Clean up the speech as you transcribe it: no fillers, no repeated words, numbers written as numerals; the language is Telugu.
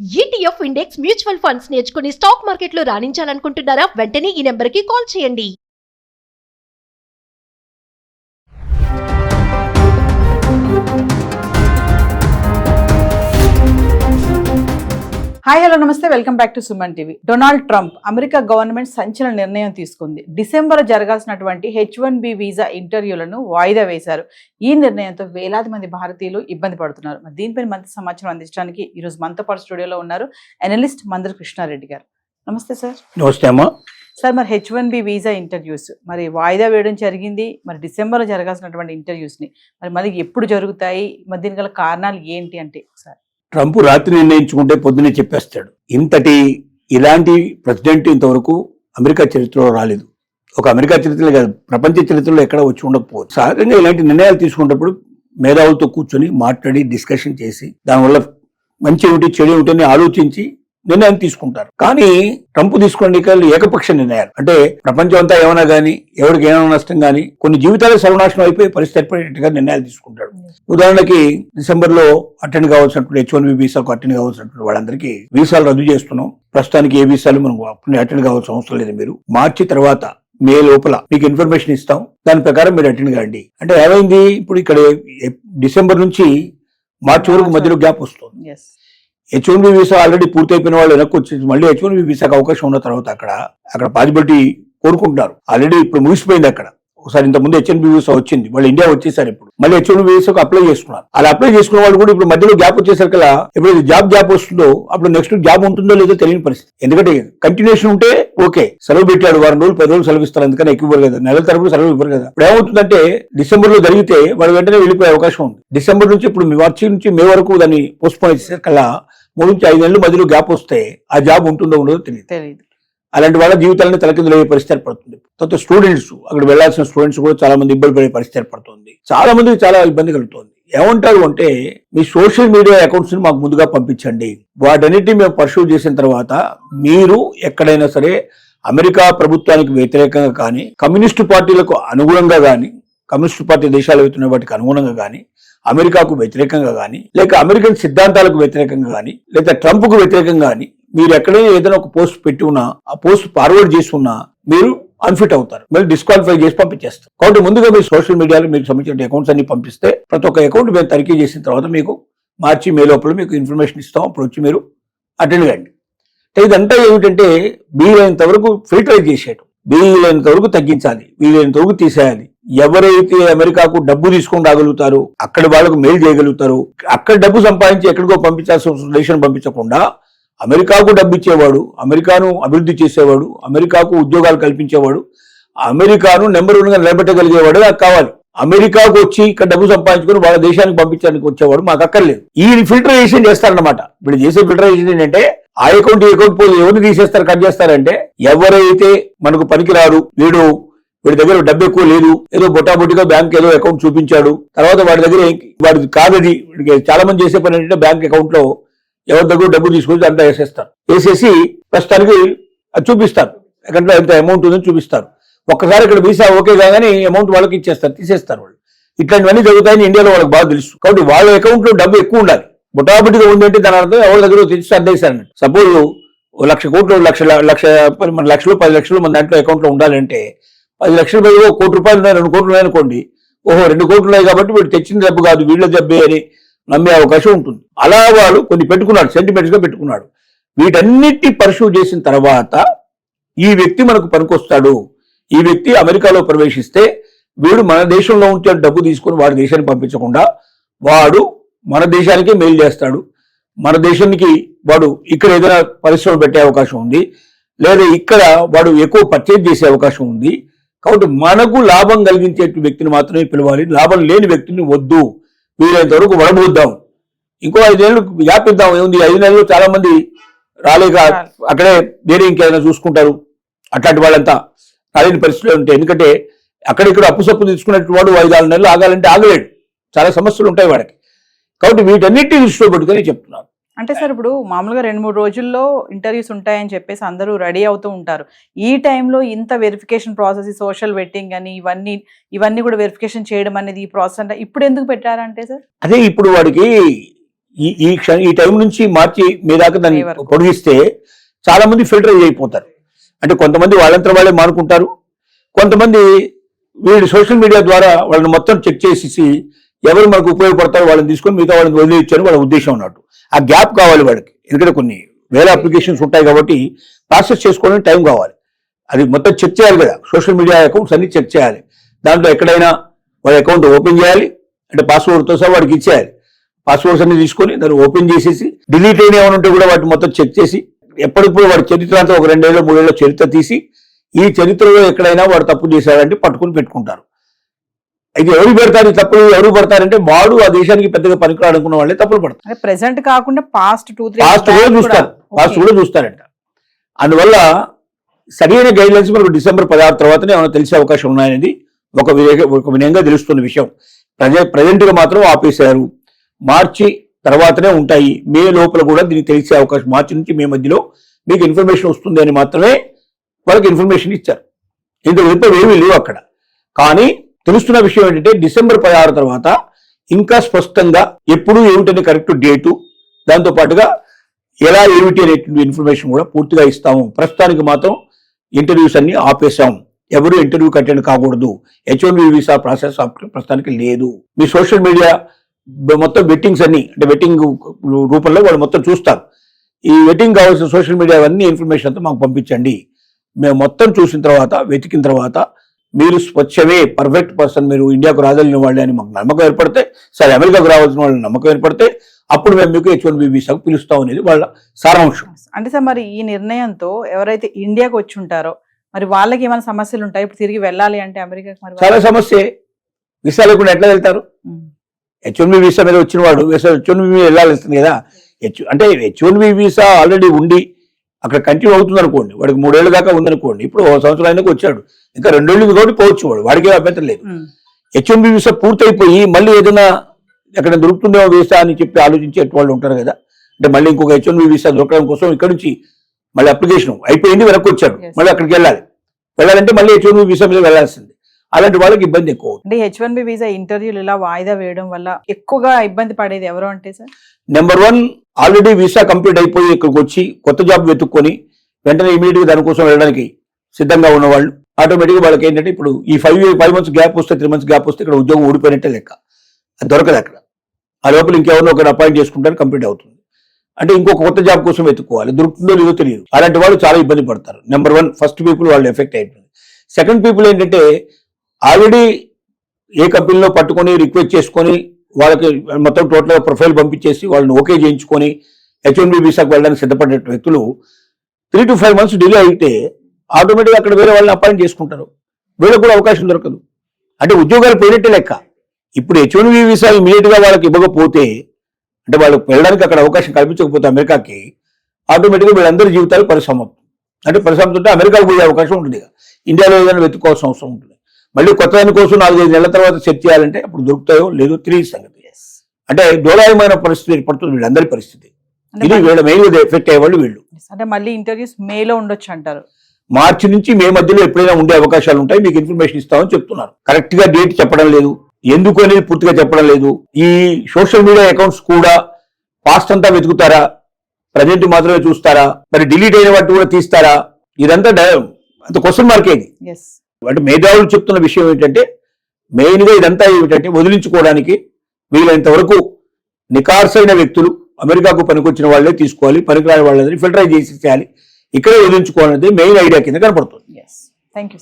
ఈటీఎఫ్ ఇండెక్స్ మ్యూచువల్ ఫండ్స్ నేర్చుకుని స్టాక్ మార్కెట్లో రాణించాలనుకుంటున్నారా? వెంటనే ఈ నెంబర్కి కాల్ చేయండి. హాయ్ హలో నమస్తే, welcome back to Suman TV. Donald Trump America government సంచలన నిర్ణయం తీసుకుంది. డిసెంబర్ జరగాల్సినటువంటి H1B వీసా ఇంటర్వ్యూలను వాయిదా వేశారు. ఈ నిర్ణయంతో వేలాది మంది భారతీయులు ఇబ్బంది పడుతున్నారు. మరి దీనిపై మరింత సమాచారం అందించడానికి ఈరోజు మనతో పాటు స్టూడియోలో ఉన్నారు అనలిస్ట్ మందర కృష్ణారెడ్డి గారు. నమస్తే సార్. నమస్తే అమ్మా. సార్, మరి H1B వీసా ఇంటర్వ్యూస్ మరి వాయిదా వేయడం జరిగింది. మరి డిసెంబర్లో జరగాల్సినటువంటి ఇంటర్వ్యూస్ని మరి ఎప్పుడు జరుగుతాయి? మరి దీని గల కారణాలు ఏంటి అంటే సార్? ట్రంప్ రాత్రి నిర్ణయించుకుంటే పొద్దునే చెప్పేస్తాడు. ఇలాంటి ప్రెసిడెంట్ ఇంతవరకు అమెరికా చరిత్రలో రాలేదు. ఒక అమెరికా చరిత్రలో కాదు, ప్రపంచ చరిత్రలో ఎక్కడ వచ్చి ఉండకపోవచ్చు. సహజంగా ఇలాంటి నిర్ణయాలు తీసుకున్నప్పుడు మేధావులతో కూర్చొని మాట్లాడి డిస్కషన్ చేసి దానివల్ల మంచి ఏమిటి చెడు ఏమిటి అని ఆలోచించి నిర్ణయం తీసుకుంటారు. కానీ ట్రంప్ తీసుకున్న ఎన్నికలు ఏకపక్ష నిర్ణయాలు. అంటే ప్రపంచం అంతా ఏమైనా గానీ, ఎవరికి ఏమైనా నష్టం గానీ, కొన్ని జీవితాలు సర్వనాశనం అయిపోయి పరిస్థితి ఏర్పడేట్టుగా నిర్ణయాలు తీసుకుంటాడు. ఉదాహరణకి డిసెంబర్ లో అటెండ్ కావాల్సినటువంటి H1B వీసాకు అటెండ్ కావాల్సినటువంటి వాళ్ళందరికీ వీసాలు రద్దు చేస్తున్నాం. ప్రస్తుతానికి ఏ వీసాలు మనం అటెండ్ కావాల్సిన అవసరం లేదు. మీరు మార్చి తర్వాత మే లోపల మీకు ఇన్ఫర్మేషన్ ఇస్తాం, దాని ప్రకారం మీరు అటెండ్ కాండి. అంటే ఏమైంది, ఇప్పుడు ఇక్కడ డిసెంబర్ నుంచి మార్చి వరకు మధ్యలో గ్యాప్ వస్తుంది. H1B వీసా ఆల్రెడీ పూర్తయిపోయిన వాళ్ళు వెనక్కి వచ్చి మళ్ళీ H1B వీసాకు అవకాశం ఉన్న తర్వాత అక్కడ పాజిబిలిటీ కోరుకుంటున్నారు. ఆల్రెడీ ఇప్పుడు ముగిసిపోయింది. అక్కడ ఒకసారి ఇంతకుముందు H1B వీసా వచ్చింది, వాళ్ళు ఇండియా వచ్చేసారు. ఇప్పుడు మళ్ళీ H1B వీసాకు అప్లై చేసుకున్నారు. అలా అప్లై చేసుకున్న వాళ్ళు కూడా ఇప్పుడు మధ్యలో గ్యాప్ వచ్చేసరికి ఇప్పుడు జాబ్ గ్యాప్ వస్తుందో అప్పుడు నెక్స్ట్ జాబ్ ఉంటుందో లేదో తెలియని పరిస్థితి. ఎందుకంటే కంటిన్యూషన్ ఉంటే ఓకే, సెలవు పెట్టాడు, వారం రోజులు 10 రోజులు సెలవు ఇస్తారు, అందుకని ఎక్కువ ఇవ్వరు కదా, నెలల తరపున సెలవు ఇవ్వరు కదా. ఇప్పుడు ఏమవుతుందంటే డిసెంబర్ లో జరిగితే వాళ్ళు వెంటనే వెళ్ళిపోయే అవకాశం ఉంది. డిసెంబర్ నుంచి ఇప్పుడు మార్చి నుంచి మే వరకు దాన్ని పోస్ట్పోన్ చేసేసరికి 3 నుంచి 5 నెలలు మధ్యలో గ్యాప్ వస్తే ఆ జాబ్ ఉంటుందో ఉండదో తెలియదు. అలాంటి వాళ్ళ జీవితాలను తలకిందులు అయ్యే పరిస్థితి ఏర్పడుతుంది. తర్వాత స్టూడెంట్స్, అక్కడ వెళ్లాల్సిన స్టూడెంట్స్ కూడా చాలా మంది ఇబ్బంది పడే పరిస్థితి ఏర్పడుతుంది. చాలా మందికి చాలా ఇబ్బంది కలుగుతుంది. ఏమంటారు అంటే, మీ సోషల్ మీడియా అకౌంట్స్ ని మాకు ముందుగా పంపించండి, వాటన్నిటిని మేము పర్సూ చేసిన తర్వాత మీరు ఎక్కడైనా సరే అమెరికా ప్రభుత్వానికి వ్యతిరేకంగా కానీ, కమ్యూనిస్టు పార్టీలకు అనుగుణంగా కానీ, కమ్యూనిస్టు పార్టీ దేశాలు అవుతున్న వాటికి అనుగుణంగా కానీ, అమెరికాకు వ్యతిరేకంగా కానీ, లేక అమెరికన్ సిద్ధాంతాలకు వ్యతిరేకంగా కానీ, లేదా ట్రంప్ కు వ్యతిరేకంగా కానీ మీరు ఎక్కడైనా ఏదైనా ఒక పోస్ట్ పెట్టి ఉన్నా, ఆ పోస్ట్ ఫార్వర్డ్ చేసి ఉన్నా మీరు అన్ఫిట్ అవుతారు, మళ్ళీ డిస్క్వాలిఫై చేసి పంపించేస్తారు. కాబట్టి ముందుగా మీరు సోషల్ మీడియాలో మీకు సంబంధించిన అకౌంట్స్ అన్ని పంపిస్తే ప్రతి ఒక్క అకౌంట్ మేము తనిఖీ చేసిన తర్వాత మీకు మార్చి మే లోపల మీకు ఇన్ఫర్మేషన్ ఇస్తాం. అప్పుడు వచ్చి మీరు అటెండ్ కండి. ఇదంతా ఏమిటంటే వీలైనంత వరకు ఫిల్టరైజ్ చేసేయడం, వీలైనంత వరకు తగ్గించాలి, వీలైనంత వరకు తీసేయాలి. ఎవరైతే అమెరికాకు డబ్బు తీసుకొని రాగలుగుతారో, అక్కడ వాళ్ళకు మెయిల్ చేయగలుగుతారు, అక్కడ డబ్బు సంపాదించి ఎక్కడికో పంపించాల్సిన దేశం పంపించకుండా అమెరికాకు డబ్బు ఇచ్చేవాడు, అమెరికాను అభివృద్ధి చేసేవాడు, అమెరికాకు ఉద్యోగాలు కల్పించేవాడు, అమెరికాను నెంబర్ 1గా నిలబెట్టగలిగేవాడు నాకు కావాలి. అమెరికాకు వచ్చి ఇక్కడ డబ్బు సంపాదించుకొని వాళ్ళ దేశానికి పంపించడానికి వచ్చేవాడు మాకు అక్కర్లేదు. ఈ ఫిల్టరైజేషన్ చేస్తారన్నమాట. ఇప్పుడు చేసే ఫిల్టరైజేషన్ ఏంటంటే ఆ అకౌంట్ పోయి ఎవరిని తీసేస్తారు, కట్ చేస్తారంటే ఎవరైతే మనకు పనికిరారు, వీడి దగ్గర డబ్బు ఎక్కువ లేదు, ఏదో బొటాబొటిగా బ్యాంక్ ఏదో అకౌంట్ చూపించాడు, తర్వాత వాడి కాదది. చాలా మంది చేసే పని ఏంటంటే బ్యాంక్ అకౌంట్ లో ఎవరి దగ్గర డబ్బు తీసుకొచ్చి అంతా వేసేసి ప్రస్తుతానికి అది చూపిస్తారు, అకౌంట్లో ఎంత అమౌంట్ ఉందని చూపిస్తారు. ఒక్కసారి ఇక్కడ వీసా ఓకే కాగానే అమౌంట్ వాళ్ళకి తీసేస్తారు వాళ్ళు. ఇట్లాంటివన్నీ జరుగుతాయని ఇండియాలో వాళ్ళకి బాగా తెలుసు. కాబట్టి వాళ్ళ అకౌంట్ లో డబ్బు ఎక్కువ ఉండాలి. బొటాబొటిగా ఉందంటే దాని అర్థం ఎవరి దగ్గర తెచ్చి అందేశారని. సపోజ్ 1,00,000 కోట్లు, మన లక్షలు 10 లక్షలు మన దాంట్లో అకౌంట్ లో ఉండాలంటే 10 లక్షల బదులు 1 కోటి రూపాయలు ఉన్నాయి, 2 కోట్లు ఉన్నాయనుకోండి, 2 కోట్లు ఉన్నాయి కాబట్టి వీడు తెచ్చిన డబ్బు కాదు, వీళ్ళ డబ్బే అని నమ్మే అవకాశం ఉంటుంది. అలా వాడు కొన్ని పెట్టుకున్నాడు, సెంటిమెంట్స్ గా పెట్టుకున్నాడు. వీటన్నిటి పర్సూ చేసిన తర్వాత ఈ వ్యక్తి మనకు పనికొస్తాడు, ఈ వ్యక్తి అమెరికాలో ప్రవేశిస్తే వీడు మన దేశంలో ఉంటే డబ్బు తీసుకుని వాడి దేశానికి పంపించకుండా వాడు మన దేశానికే మెయిల్ చేస్తాడు, మన దేశానికి వాడు ఇక్కడ ఏదైనా పరిశ్రమ పెట్టే అవకాశం ఉంది, లేదా ఇక్కడ వాడు ఎక్కువ పర్చేజ్ చేసే అవకాశం ఉంది. కాబట్టి మనకు లాభం కలిగించే వ్యక్తిని మాత్రమే పిలవాలి, లాభం లేని వ్యక్తిని వద్దు, వీలైనంత వరకు వడబోద్దాం, ఇంకో 5 నెలలు గ్యాప్ ఇద్దాం. ఏముంది, 5 నెలలు చాలా మంది రాలేక అక్కడే వేరే ఇంకేదైనా చూసుకుంటారు. అట్లాంటి వాళ్ళంతా రాలేని పరిస్థితులు ఉంటాయి. ఎందుకంటే అక్కడిక్కడ అప్పు సప్పు తీసుకున్నట్టు వాడు 5-6 నెలలు ఆగాలంటే ఆగలేడు, చాలా సమస్యలు ఉంటాయి వాడికి. కాబట్టి వీటన్నిటిని దృష్టిలో పెట్టుకొని చెప్తున్నారు. అంటే సార్, ఇప్పుడు మామూలుగా 2-3 రోజుల్లో ఇంటర్వ్యూస్ ఉంటాయని చెప్పేసి అందరూ రెడీ అవుతూ ఉంటారు. ఈ టైంలో ఇంత వెరిఫికేషన్ ప్రాసెస్, సోషల్ వెట్టింగ్ అని ఇవన్నీ కూడా వెరిఫికేషన్ చేయడం అనేది ఈ ప్రాసెస్ అంటే ఇప్పుడు ఎందుకు పెట్టారంటే సార్? అదే ఇప్పుడు వాడికి ఈ టైం నుంచి మార్చి మీ దాకా దాన్ని మే వరకు. పొడిగిస్తే చాలా మంది ఫిల్టర్ అయిపోతారు. అంటే కొంతమంది వాళ్ళంతా వాళ్ళే మానుకుంటారు, కొంతమంది వీళ్ళు సోషల్ మీడియా ద్వారా వాళ్ళని మొత్తం చెక్ చేసేసి ఎవరు మనకు ఉపయోగపడతారో వాళ్ళని తీసుకొని మిగతా వాళ్ళని వదిలేయచ్చని వాళ్ళ ఉద్దేశం అన్నట్టు. ఆ గ్యాప్ కావాలి వాడికి, ఎందుకంటే కొన్ని వేల అప్లికేషన్స్ ఉంటాయి కాబట్టి ప్రాసెస్ చేసుకోవడానికి టైం కావాలి. అది మొత్తం చెక్ చేయాలి కదా, సోషల్ మీడియా అకౌంట్స్ అన్ని చెక్ చేయాలి. దాంట్లో ఎక్కడైనా వాడి అకౌంట్ ఓపెన్ చేయాలి, అంటే పాస్వర్డ్తో సహా వాడికి ఇచ్చేయాలి. పాస్వర్డ్స్ అన్ని తీసుకొని దాన్ని ఓపెన్ చేసేసి డిలీట్ అయిన ఏమైనా ఉంటే కూడా వాటిని మొత్తం చెక్ చేసి ఎప్పటిప్పుడు వాడి చరిత్ర అంతా ఒక 2 ఏళ్ళు 3 ఏళ్ళ చరిత్ర తీసి ఈ చరిత్రలో ఎక్కడైనా వాడు తప్పు చేశాడంటే పట్టుకుని పెట్టుకుంటారు. అయితే ఎవరు పెడతారు ఈ తప్పులు, ఎవరు పడతారంటే వాడు ఆ దేశానికి పెద్దగా పనికిరాడు అనుకున్న వాళ్ళే తప్పులు పడతారు. అంటే ప్రెసెంట్ కాకుండా పాస్ట్ 2-3 పాస్ట్ కూడా చూస్తారు, పాస్ట్ కూడా చూస్తారంట. అందువల్ల సరైన గైడ్ లైన్స్ మనకు డిసెంబర్ 16 తర్వాతనే ఏమైనా తెలిసే అవకాశం ఉన్నాయనేది ఒక వినయంగా తెలుస్తున్న విషయం. ప్రజెంట్ గా మాత్రం ఆపేశారు. మార్చి తర్వాతనే ఉంటాయి. మే లోపల కూడా దీనికి తెలిసే అవకాశం, మార్చి నుంచి మే మధ్యలో మీకు ఇన్ఫర్మేషన్ వస్తుంది అని మాత్రమే వాళ్ళకి ఇన్ఫర్మేషన్ ఇచ్చారు. ఇంతవరకు ఏమీ లేవు అక్కడ. కానీ తెలుస్తున్న విషయం ఏంటంటే డిసెంబర్ 16 తర్వాత ఇంకా స్పష్టంగా ఎప్పుడు ఏమిటనే కరెక్ట్ డేటు, దాంతో పాటుగా ఎలా ఏమిటి అనేటువంటి ఇన్ఫర్మేషన్ కూడా పూర్తిగా ఇస్తాము. ప్రస్తుతానికి మాత్రం ఇంటర్వ్యూస్ అన్ని ఆపేశాం, ఎవరు ఇంటర్వ్యూకి అటెండ్ కాకూడదు, H1B వీసా ప్రాసెస్ ప్రస్తుతానికి లేదు. మీ సోషల్ మీడియా మొత్తం వెట్టింగ్స్ అన్ని, అంటే వెట్టింగ్ రూపంలో వాళ్ళు మొత్తం చూస్తారు. ఈ వెట్టింగ్ కావాల్సిన సోషల్ మీడియా అన్ని ఇన్ఫర్మేషన్ అంతా మాకు పంపించండి. మేము మొత్తం చూసిన తర్వాత వెతికిన తర్వాత మీరు స్వచ్ఛమే పర్ఫెక్ట్ పర్సన్, మీరు ఇండియాకు రాగలిగిన వాళ్ళే అని మాకు నమ్మకం ఏర్పడితే, సరే అమెరికాకు రావాల్సిన వాళ్ళని నమ్మకం ఏర్పడితే అప్పుడు మేము మీకు H1B వీసాకు పిలుస్తాం అనేది వాళ్ళ సారాంశం. అంటే సార్ మరి ఈ నిర్ణయంతో ఎవరైతే ఇండియాకు వచ్చి ఉంటారో మరి వాళ్ళకి ఏమైనా సమస్యలు ఉంటాయి ఇప్పుడు తిరిగి వెళ్ళాలి అంటే అమెరికాకి? మరి చాలా సమస్య. వీసా లేకుండా ఎట్లా వెళ్తారు? H1B వీసా మీద వచ్చిన వాడు H1B మీద వెళ్ళాల్సింది కదా. అంటే H1B వీసా ఆల్రెడీ ఉండి అక్కడ కంటిన్యూ అవుతుంది అనుకోండి, వాడికి 3 ఏళ్ళ దాకా ఉందనుకోండి, ఇప్పుడు 1 సంవత్సరం అయినాక వచ్చాడు, ఇంకా 2 ఏళ్ళు కాబట్టి పోవచ్చు, వాడికి అభ్యంతరం లేదు. H1B వీసా పూర్తయిపోయి మళ్ళీ ఏదైనా ఎక్కడ దొరుకుతుందేమో వీసా అని చెప్పి ఆలోచించే వాళ్ళు ఉంటారు కదా. అంటే మళ్ళీ ఇంకొక H1B వీసా దొరకడం కోసం ఇక్కడ నుంచి మళ్ళీ అప్లికేషన్ అయిపోయింది, వెనక్కి వచ్చాడు, మళ్ళీ అక్కడికి వెళ్ళాలంటే మళ్ళీ H1B వీసా మీద వెళ్ళాల్సింది. అలాంటి వాళ్ళకి ఇబ్బంది ఎక్కువ. అంటే H1B వీసా ఇంటర్వ్యూలు ఇలా వాయిదా వేయడం వల్ల ఎక్కువగా ఇబ్బంది పడేది ఎవరు అంటే sir? Number 1, already visa complete అయిపోయి ఇక్కడికి వచ్చి కొత్త జాబ్ వెతుక్కొని వెంటనే ఇమీడియట్ గా దానికోసం వెళ్ళడానికి సిద్ధంగా ఉన్న వాళ్ళు ఆటోమేటిక్ గా వాళ్ళకి ఏంటంటే ఇప్పుడు ఈ 5 months గ్యాప్ వస్తే 3 months గ్యాప్ వస్తే ఇక్కడ ఉద్యోగం ఊడిపోయినట్టే లెక్క, అది దొరకదు అక్కడ. ఆ లోపల ఇంకెవరినో ఒకరు అపాయింట్ చేసుకుంటారు, కంప్లీట్ అవుతుంది. అంటే ఇంకొక కొత్త జాబ్ కోసం వెతుక్కోవాలి, దొరుకుతుందో లేదో తెలియదు. అలాంటి వాళ్ళు చాలా ఇబ్బంది పడతారు. నెంబర్ 1 ఫస్ట్ పీపుల్ వాళ్ళు ఎఫెక్ట్ అయిపోయింది. సెకండ్ పీపుల్ ఏంటంటే ఆల్రెడీ ఏ కంపెనీలో పట్టుకొని రిక్వెస్ట్ చేసుకొని వాళ్ళకి మొత్తం టోటల్గా ప్రొఫైల్ పంపించేసి వాళ్ళని ఓకే చేయించుకొని H1B వీసాకు వెళ్ళడానికి సిద్ధపడే వ్యక్తులు 3 to 5 months డిలే అయితే ఆటోమేటిక్గా అక్కడ వేరే వాళ్ళని అపాయింట్ చేసుకుంటారు, వీళ్ళకి కూడా అవకాశం దొరకదు. అంటే ఉద్యోగాలు పోయినట్టే లెక్క. ఇప్పుడు H1B వీసా ఇమీడియట్ గా వాళ్ళకి ఇవ్వకపోతే, అంటే వాళ్ళకి వెళ్ళడానికి అక్కడ అవకాశం కల్పించకపోతే అమెరికాకి, ఆటోమేటిక్గా వీళ్ళందరి జీవితాలు పరిశ్రమ, అంటే పరిశ్రమతో ఉంటే అమెరికాకు పోయే అవకాశం ఉంటుంది. ఇండియాలో ఏదైనా వెతుక్కోవాల్సిన అవసరం ఉంటుంది. మళ్ళీ కొత్త దాని కోసం 4-5 నెలల తర్వాత సెట్ చేయాలంటే అప్పుడు దొరుకుతాయో లేదో తెలియదు సంగతి. అంటే దోలాయమైన పరిస్థితి ఏర్పడుతుంది వీళ్ళందరి పరిస్థితి. ఇది వీళ్ళ మెయిన్ ఎఫెక్ట్ అయ్యేవాళ్ళు వీళ్ళు. అంటే మళ్ళీ ఇంటర్వ్యూస్ మేలో ఉండొచ్చు అంటారు. మార్చి నుంచి మే మధ్యలో ఎప్పుడైనా ఉండే అవకాశాలు ఉంటాయి, మీకు ఇన్ఫర్మేషన్ ఇస్తామని చెప్తున్నారు. కరెక్ట్ గా డేట్ చెప్పడం లేదు, ఎందుకు అనేది పూర్తిగా చెప్పడం లేదు. ఈ సోషల్ మీడియా అకౌంట్స్ కూడా పాస్ట్ అంతా వెతుకుతారా, ప్రజెంట్ మాత్రమే చూస్తారా, మరి డిలీట్ అయిన వాటి కూడా తీస్తారా, ఇదంతా అంత క్వశ్చన్ మార్కే ఇది. అంటే మేధావులు చెప్తున్న విషయం ఏంటంటే మెయిన్ గా ఇదంతా ఏమిటంటే వదిలించుకోవడానికి వీలైనంత వరకు నికార్సైన వ్యక్తులు అమెరికాకు పనికొచ్చిన వాళ్ళే తీసుకోవాలి, పనికిరాని వాళ్ళని ఫిల్టర్ చేసి చేయాలి, ఇక్కడే వదిలించుకోవాలనేది మెయిన్ ఐడియా కింద కనపడుతుంది. Thank you.